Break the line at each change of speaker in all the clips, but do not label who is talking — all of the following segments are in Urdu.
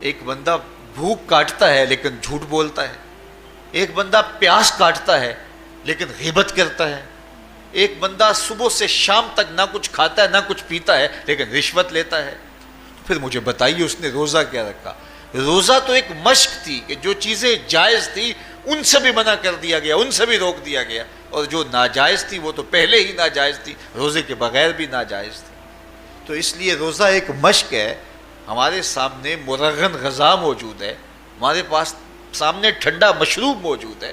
ایک بندہ بھوک کاٹتا ہے لیکن جھوٹ بولتا ہے، ایک بندہ پیاس کاٹتا ہے لیکن غیبت کرتا ہے، ایک بندہ صبح سے شام تک نہ کچھ کھاتا ہے نہ کچھ پیتا ہے لیکن رشوت لیتا ہے۔ پھر مجھے بتائیے اس نے روزہ کیا رکھا؟ روزہ تو ایک مشق تھی کہ جو چیزیں جائز تھی ان سے بھی منع کر دیا گیا، ان سے بھی روک دیا گیا، اور جو ناجائز تھی وہ تو پہلے ہی ناجائز تھی، روزے کے بغیر بھی ناجائز تھی۔ تو اس لیے روزہ ایک مشق ہے۔ ہمارے سامنے مرغن غذا موجود ہے، ہمارے پاس سامنے ٹھنڈا مشروب موجود ہے،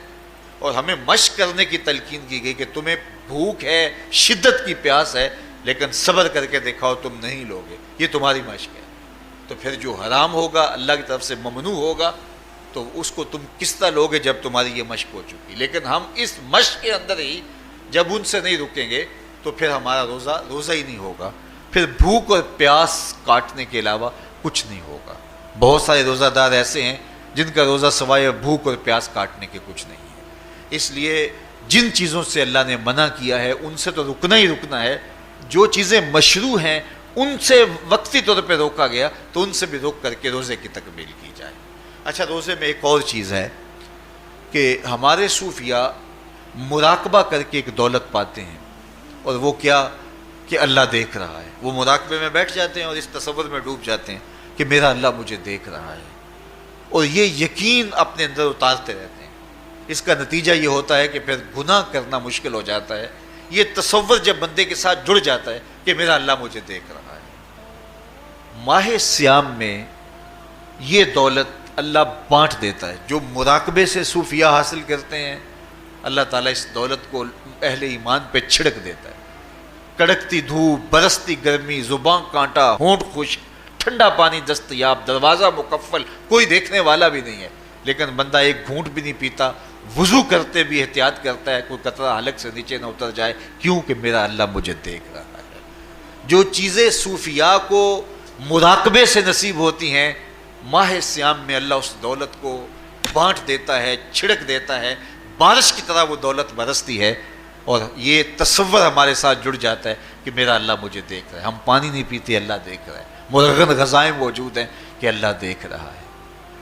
اور ہمیں مشق کرنے کی تلقین کی گئی کہ تمہیں بھوک ہے، شدت کی پیاس ہے، لیکن صبر کر کے دکھاؤ تم نہیں لوگے، یہ تمہاری مشق ہے۔ تو پھر جو حرام ہوگا اللہ کی طرف سے ممنوع ہوگا تو اس کو تم کس طرح لوگے جب تمہاری یہ مشق ہو چکی؟ لیکن ہم اس مشق کے اندر ہی جب ان سے نہیں رکیں گے تو پھر ہمارا روزہ ہی نہیں ہوگا، پھر بھوک اور پیاس کاٹنے کے علاوہ کچھ نہیں ہوگا۔ بہت سارے روزہ دار ایسے ہیں جن کا روزہ سوائے بھوک اور پیاس کاٹنے کے کچھ نہیں ہے۔ اس لیے جن چیزوں سے اللہ نے منع کیا ہے ان سے تو رکنا ہی رکنا ہے، جو چیزیں مشروع ہیں ان سے وقتی طور پہ روکا گیا تو ان سے بھی روک کر کے روزے کی تکمیل کی جائے۔ اچھا، روزے میں ایک اور چیز ہے کہ ہمارے صوفیاء مراقبہ کر کے ایک دولت پاتے ہیں، اور وہ کیا کہ اللہ دیکھ رہا ہے۔ وہ مراقبے میں بیٹھ جاتے ہیں اور اس تصور میں ڈوب جاتے ہیں کہ میرا اللہ مجھے دیکھ رہا ہے، اور یہ یقین اپنے اندر اتارتے رہتے ہیں۔ اس کا نتیجہ یہ ہوتا ہے کہ پھر گناہ کرنا مشکل ہو جاتا ہے۔ یہ تصور جب بندے کے ساتھ جڑ جاتا ہے کہ میرا اللہ مجھے دیکھ رہا ہے۔ ماہ سیام میں یہ دولت اللہ بانٹ دیتا ہے، جو مراقبے سے صوفیاء حاصل کرتے ہیں اللہ تعالیٰ اس دولت کو اہل ایمان پہ چھڑک دیتا ہے۔ کڑکتی دھوپ، برستی گرمی، زباں کانٹا، ہونٹ خشک، ٹھنڈا پانی دستیاب، دروازہ مقفل، کوئی دیکھنے والا بھی نہیں ہے، لیکن بندہ ایک گھونٹ بھی نہیں پیتا، وضو کرتے بھی احتیاط کرتا ہے کوئی قطرہ حلق سے نیچے نہ اتر جائے، کیوں کہ میرا اللہ مجھے دیکھ رہا ہے۔ جو چیزیں صوفیاء کو مراقبے سے نصیب ہوتی ہیں، ماہ سیام میں اللہ اس دولت کو بانٹ دیتا ہے، چھڑک دیتا ہے، بارش کی طرح وہ دولت برستی ہے، اور یہ تصور ہمارے ساتھ جڑ جاتا ہے کہ میرا اللہ مجھے دیکھ رہا ہے۔ ہم پانی نہیں پیتے، اللہ دیکھ رہا ہے، مرغن غذائیں موجود ہیں کہ اللہ دیکھ رہا ہے۔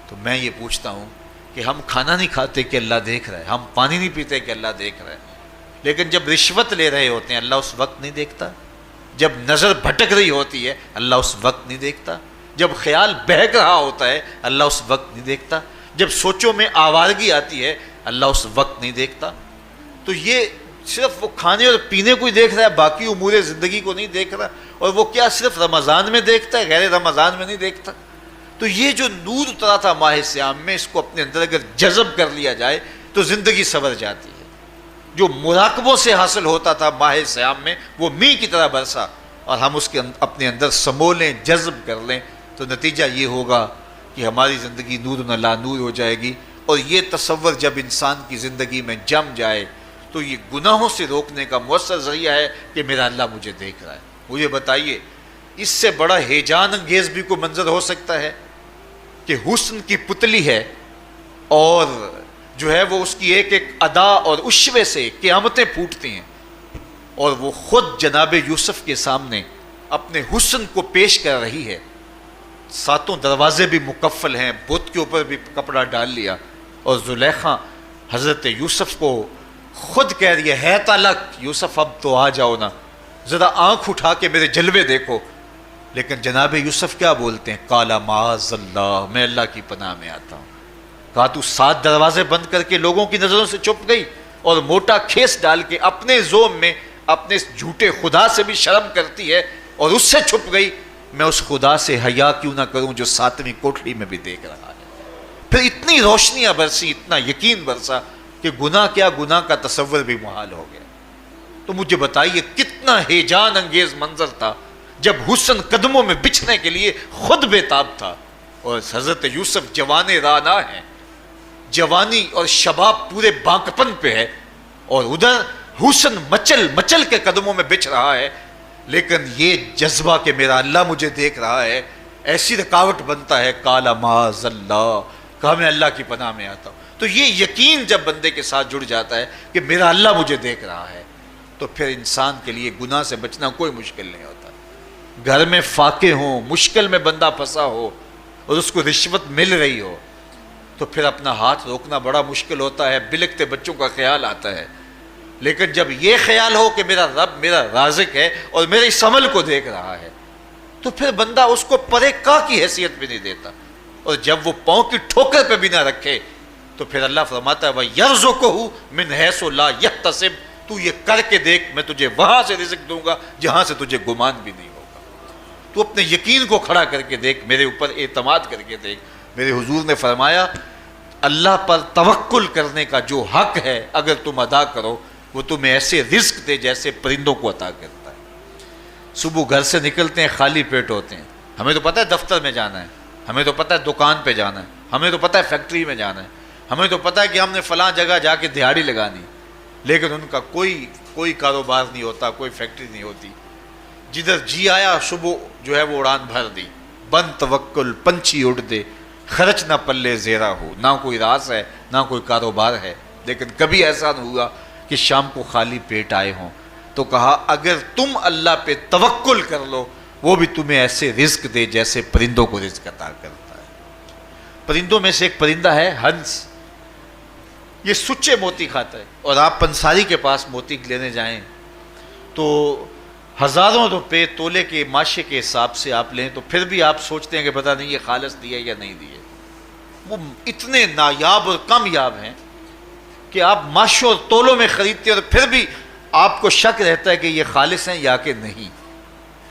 تو میں یہ پوچھتا ہوں کہ ہم کھانا نہیں کھاتے کہ اللہ دیکھ رہا ہے، ہم پانی نہیں پیتے کہ اللہ دیکھ رہا ہے، لیکن جب رشوت لے رہے ہوتے ہیں اللہ اس وقت نہیں دیکھتا؟ جب نظر بھٹک رہی ہوتی ہے اللہ اس وقت نہیں دیکھتا؟ جب خیال بہک رہا ہوتا ہے اللہ اس وقت نہیں دیکھتا؟ جب سوچوں میں آوارگی آتی ہے اللہ اس وقت نہیں دیکھتا؟ تو یہ صرف وہ کھانے اور پینے کو ہی دیکھ رہا ہے، باقی امور زندگی کو نہیں دیکھ رہا، اور وہ کیا صرف رمضان میں دیکھتا ہے، غیر رمضان میں نہیں دیکھتا؟ تو یہ جو نور اترا تھا ماہ سیام میں، اس کو اپنے اندر اگر جذب کر لیا جائے تو زندگی سنور جاتی ہے۔ جو مراقبوں سے حاصل ہوتا تھا ماہ سیام میں وہ میਂہ کی طرح برسا، اور ہم اس کے اپنے اندر سمولیں، جذب کر لیں تو نتیجہ یہ ہوگا کہ ہماری زندگی نور نہ لا نور ہو جائے گی۔ اور یہ تصور جب انسان کی زندگی میں جم جائے تو یہ گناہوں سے روکنے کا مؤثر ذریعہ ہے کہ میرا اللہ مجھے دیکھ رہا ہے۔ مجھے بتائیے اس سے بڑا ہیجان انگیز بھی کوئی منظر ہو سکتا ہے کہ حسن کی پتلی ہے، اور جو ہے وہ اس کی ایک ایک ادا اور اشوے سے قیامتیں پھوٹتی ہیں، اور وہ خود جناب یوسف کے سامنے اپنے حسن کو پیش کر رہی ہے، ساتوں دروازے بھی مکفل ہیں، بت کے اوپر بھی کپڑا ڈال لیا، اور زلیخا حضرت یوسف کو خود کہہ رہی ہے تالک یوسف اب تو آ جاؤ نا، ذرا آنکھ اٹھا کے میرے جلوے دیکھو۔ لیکن جناب یوسف کیا بولتے ہیں؟ قال معاذ اللہ، میں اللہ کی پناہ میں آتا ہوں۔ کہا تو 7 دروازے بند کر کے لوگوں کی نظروں سے چھپ گئی، اور موٹا کھیس ڈال کے اپنے زوم میں اپنے جھوٹے خدا سے بھی شرم کرتی ہے اور اس سے چھپ گئی، میں اس خدا سے حیا کیوں نہ کروں جو 7ویں کوٹھری میں بھی دیکھ رہا ہے۔ پھر اتنی روشنیاں برسی، اتنا یقین برسا کہ گناہ کیا، گناہ کا تصور بھی محال ہو گیا۔ تو مجھے بتائیے کتنا ہیجان انگیز منظر تھا جب حسن قدموں میں بچھنے کے لیے خود بےتاب تھا، اور حضرت یوسف جوان رانا ہیں، جوانی اور شباب پورے بانکپن پہ ہے، اور ادھر حسن مچل مچل کے قدموں میں بچھ رہا ہے، لیکن یہ جذبہ کہ میرا اللہ مجھے دیکھ رہا ہے ایسی رکاوٹ بنتا ہے۔ قال معاذ اللہ، کہا میں اللہ کی پناہ میں آتا ہوں۔ تو یہ یقین جب بندے کے ساتھ جڑ جاتا ہے کہ میرا اللہ مجھے دیکھ رہا ہے تو پھر انسان کے لیے گناہ سے بچنا کوئی مشکل نہیں ہوتا۔ گھر میں فاقے ہوں، مشکل میں بندہ پھنسا ہو، اور اس کو رشوت مل رہی ہو تو پھر اپنا ہاتھ روکنا بڑا مشکل ہوتا ہے، بلکتے بچوں کا خیال آتا ہے۔ لیکن جب یہ خیال ہو کہ میرا رب میرا رازق ہے اور میرے اس عمل کو دیکھ رہا ہے تو پھر بندہ اس کو پرے کا کی حیثیت بھی نہیں دیتا، اور جب وہ پاؤں کی ٹھوکر پہ بھی نہ رکھے تو پھر اللہ فرماتا ہے وَيَرْزُقُهُ مِنْ حَيْثُ لَا يَحْتَسِبُ، تو یہ کر کے دیکھ میں تجھے وہاں سے رزق دوں گا جہاں سے تجھے گمان بھی نہیں ہوگا۔ تو اپنے یقین کو کھڑا کر کے دیکھ، میرے اوپر اعتماد کر کے دیکھ۔ میرے حضور نے فرمایا اللہ پر توکل کرنے کا جو حق ہے اگر تم ادا کرو وہ تمہیں ایسے رزق دے جیسے پرندوں کو عطا کرتا ہے۔ صبح گھر سے نکلتے ہیں خالی پیٹ ہوتے ہیں، ہمیں تو پتہ ہے دفتر میں جانا ہے، ہمیں تو پتہ ہے دکان پہ جانا ہے، ہمیں تو پتہ ہے فیکٹری میں جانا ہے، ہمیں تو پتہ ہے کہ ہم نے فلاں جگہ جا کے دہاڑی لگانی، لیکن ان کا کوئی کاروبار نہیں ہوتا، کوئی فیکٹری نہیں ہوتی۔ جدھر جی آیا صبح جو ہے وہ اڑان بھر دی، بند توکل پنچھی اڑ دے، خرچ نہ پلے زیرہ ہو، نہ کوئی راز ہے نہ کوئی کاروبار ہے، لیکن کبھی ایسا نہ ہوا کہ شام کو خالی پیٹ آئے ہوں۔ تو کہا اگر تم اللہ پہ توکل کر لو وہ بھی تمہیں ایسے رزق دے جیسے پرندوں کو رزق عطا کرتا ہے۔ پرندوں میں سے ایک پرندہ ہے ہنس، یہ سچے موتی کھاتا ہے، اور آپ پنساری کے پاس موتی لینے جائیں تو ہزاروں روپے تولے کے ماشے کے حساب سے آپ لیں تو پھر بھی آپ سوچتے ہیں کہ پتہ نہیں یہ خالص دیے یا نہیں دیے۔ وہ اتنے نایاب اور کامیاب ہیں کہ آپ ماشوں اور تولوں میں خریدتے ہیں اور پھر بھی آپ کو شک رہتا ہے کہ یہ خالص ہیں یا کہ نہیں۔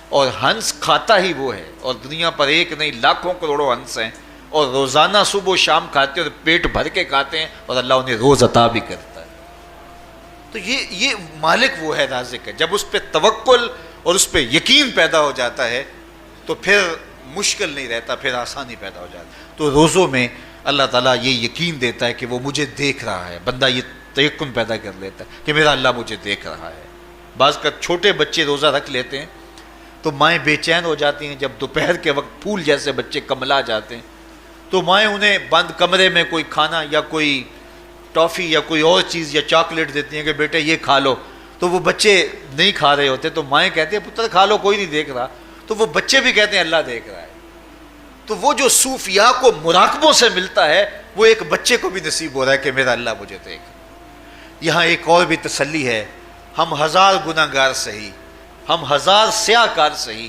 اور ہنس کھاتا ہی وہ ہے، اور دنیا پر ایک نہیں لاکھوں کروڑوں ہنس ہیں، اور روزانہ صبح و شام کھاتے ہیں اور پیٹ بھر کے کھاتے ہیں، اور اللہ انہیں روز عطا بھی کرتا ہے۔ تو یہ مالک وہ ہے، رازق ہے۔ جب اس پہ توکل اور اس پہ یقین پیدا ہو جاتا ہے تو پھر مشکل نہیں رہتا، پھر آسانی پیدا ہو جاتا ہے۔ تو روزوں میں اللہ تعالیٰ یہ یقین دیتا ہے کہ وہ مجھے دیکھ رہا ہے، بندہ یہ تیقن پیدا کر لیتا ہے کہ میرا اللہ مجھے دیکھ رہا ہے۔ بعض کا چھوٹے بچے روزہ رکھ لیتے ہیں تو مائیں بے چین ہو جاتی ہیں، جب دوپہر کے وقت پھول جیسے بچے کملا جاتے ہیں تو مائیں انہیں بند کمرے میں کوئی کھانا یا کوئی ٹافی یا کوئی اور چیز یا چاکلیٹ دیتی ہیں کہ بیٹے یہ کھا لو، تو وہ بچے نہیں کھا رہے ہوتے تو مائیں کہتے ہیں پتر کھا لو کوئی نہیں دیکھ رہا، تو وہ بچے بھی کہتے ہیں اللہ دیکھ رہا ہے۔ تو وہ جو صوفیاء کو مراقبوں سے ملتا ہے وہ ایک بچے کو بھی نصیب ہو رہا ہے کہ میرا اللہ مجھے دیکھ۔ یہاں ایک اور بھی تسلی ہے، ہم ہزار گناہ گار سہی، ہم ہزار سیاہ کار سہی،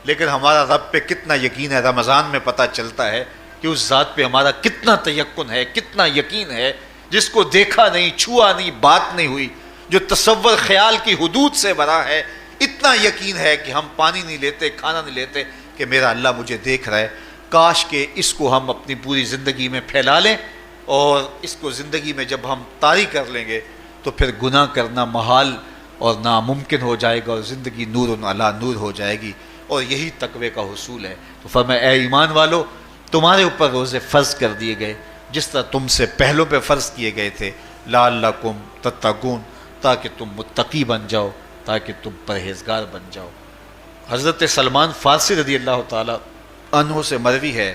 لیکن ہمارا رب پہ کتنا یقین ہے رمضان میں پتہ چلتا ہے کہ اس ذات پہ ہمارا کتنا تیقن ہے، کتنا یقین ہے، جس کو دیکھا نہیں، چھوا نہیں، بات نہیں ہوئی، جو تصور خیال کی حدود سے بھرا ہے، اتنا یقین ہے کہ ہم پانی نہیں لیتے، کھانا نہیں لیتے کہ میرا اللہ مجھے دیکھ رہا ہے۔ کاش کہ اس کو ہم اپنی پوری زندگی میں پھیلا لیں، اور اس کو زندگی میں جب ہم طاری کر لیں گے تو پھر گناہ کرنا محال اور ناممکن ہو جائے گا، اور زندگی نور علی نور ہو جائے گی، اور یہی تقوی کا حصول ہے۔ تو فرمایا اے ایمان والو تمہارے اوپر روزے فرض کر دیے گئے جس طرح تم سے پہلوں پہ فرض کیے گئے تھے، لعلکم تتقون، تاکہ تم متقی بن جاؤ، تاکہ تم پرہیزگار بن جاؤ۔ حضرت سلمان فارسی رضی اللہ تعالیٰ عنہ سے مروی ہے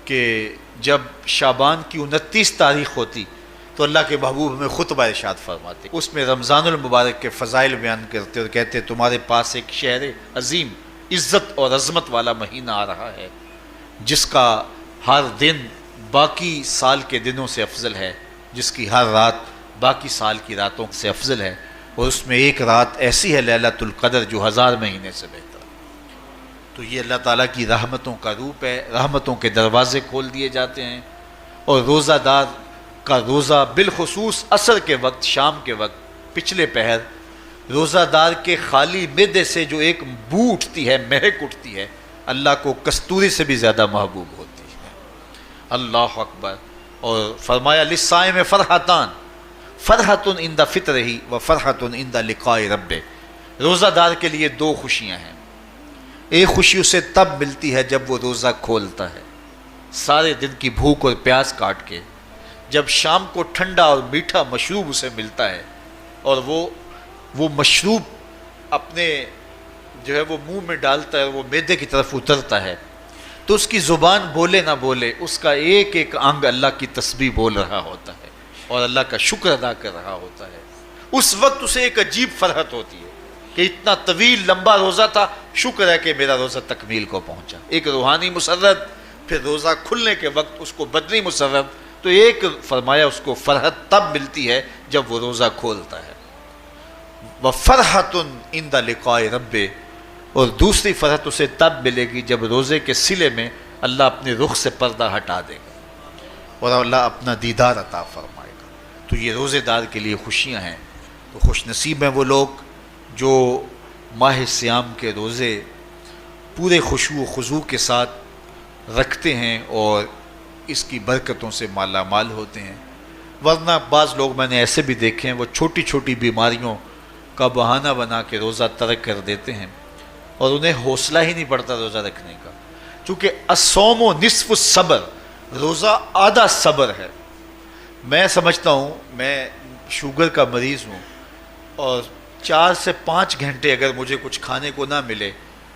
کہ جب شعبان کی 29 تاریخ ہوتی تو اللہ کے محبوب ہمیں خطبہ ارشاد فرماتے، اس میں رمضان المبارک کے فضائل بیان کرتے اور کہتے تمہارے پاس ایک شہر عظیم عزت اور عظمت والا مہینہ آ رہا ہے جس کا ہر دن باقی سال کے دنوں سے افضل ہے، جس کی ہر رات باقی سال کی راتوں سے افضل ہے، اور اس میں ایک رات ایسی ہے لیلۃ القدر جو 1000 مہینے سے بہتر۔ تو یہ اللہ تعالیٰ کی رحمتوں کا روپ ہے، رحمتوں کے دروازے کھول دیے جاتے ہیں، اور روزہ دار کا روزہ بالخصوص عصر کے وقت، شام کے وقت، پچھلے پہر، روزہ دار کے خالی معدے سے جو ایک بو اٹھتی ہے، مہک اٹھتی ہے، اللہ کو کستوری سے بھی زیادہ محبوب ہوتی ہے۔ اللہ اکبر۔ اور فرمایا للصائم فرحتان، فرحۃ عند فطرہ و فرحۃ عند لقاء ربہ، روزہ دار کے لیے 2 خوشیاں ہیں۔ ایک خوشی اسے تب ملتی ہے جب وہ روزہ کھولتا ہے سارے دن کی بھوک اور پیاس کاٹ کے، جب شام کو ٹھنڈا اور میٹھا مشروب اسے ملتا ہے اور وہ مشروب اپنے جو ہے وہ منہ میں ڈالتا ہے اور وہ معدے کی طرف اترتا ہے تو اس کی زبان بولے نہ بولے اس کا ایک ایک انگ اللہ کی تسبیح بول رہا ہوتا ہے اور اللہ کا شکر ادا کر رہا ہوتا ہے۔ اس وقت اسے ایک عجیب فرحت ہوتی ہے کہ اتنا طویل لمبا روزہ تھا، شکر ہے کہ میرا روزہ تکمیل کو پہنچا۔ ایک روحانی مسرت، پھر روزہ کھلنے کے وقت اس کو بدنی مسرت، تو ایک فرمایا اس کو فرحت تب ملتی ہے جب وہ روزہ کھولتا ہے، وَفَرْحَةٌ عِنْدَ لِقَاءِ رَبِّهِ، اور دوسری فرحت اسے تب ملے گی جب روزے کے صلے میں اللہ اپنے رخ سے پردہ ہٹا دے گا اور اللہ اپنا دیدار عطا فرمائے گا۔ تو یہ روزے دار کے لیے خوشیاں ہیں۔ تو خوش نصیب ہیں وہ لوگ جو ماہ سیام کے روزے پورے خشوع و خضوع کے ساتھ رکھتے ہیں اور اس کی برکتوں سے مالا مال ہوتے ہیں۔ ورنہ بعض لوگ میں نے ایسے بھی دیکھے ہیں، وہ چھوٹی چھوٹی بیماریوں کا بہانہ بنا کے روزہ ترک کر دیتے ہیں اور انہیں حوصلہ ہی نہیں پڑتا روزہ رکھنے کا، چونکہ الصوم نصف الصبر، روزہ آدھا صبر ہے۔ میں سمجھتا ہوں، میں شوگر کا مریض ہوں اور 4 سے 5 گھنٹے اگر مجھے کچھ کھانے کو نہ ملے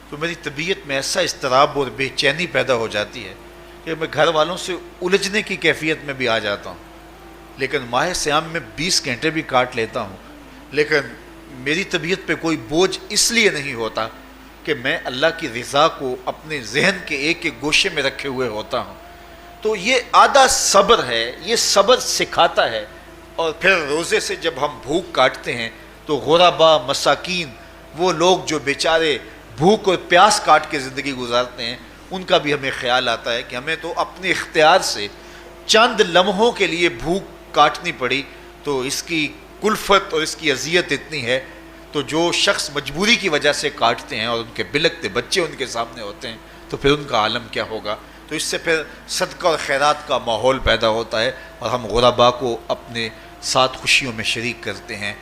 تو میری طبیعت میں ایسا اضطراب اور بے چینی پیدا ہو جاتی ہے کہ میں گھر والوں سے الجھنے کی کیفیت میں بھی آ جاتا ہوں۔ لیکن ماہ سیام میں 20 گھنٹے بھی کاٹ لیتا ہوں، لیکن میری طبیعت پہ کوئی بوجھ اس لیے نہیں ہوتا کہ میں اللہ کی رضا کو اپنے ذہن کے ایک ایک گوشے میں رکھے ہوئے ہوتا ہوں۔ تو یہ آدھا صبر ہے، یہ صبر سکھاتا ہے۔ اور پھر روزے سے جب ہم بھوک کاٹتے ہیں تو غربا، مساکین، وہ لوگ جو بیچارے بھوک اور پیاس کاٹ کے زندگی گزارتے ہیں، ان کا بھی ہمیں خیال آتا ہے کہ ہمیں تو اپنے اختیار سے چند لمحوں کے لیے بھوک کاٹنی پڑی، تو اس کی کلفت اور اس کی اذیت اتنی ہے۔ تو جو شخص مجبوری کی وجہ سے کاٹتے ہیں اور ان کے بلکتے بچے ان کے سامنے ہوتے ہیں تو پھر ان کا عالم کیا ہوگا۔ تو اس سے پھر صدقہ اور خیرات کا ماحول پیدا ہوتا ہے اور ہم غربا کو اپنے ساتھ خوشیوں میں شریک کرتے ہیں۔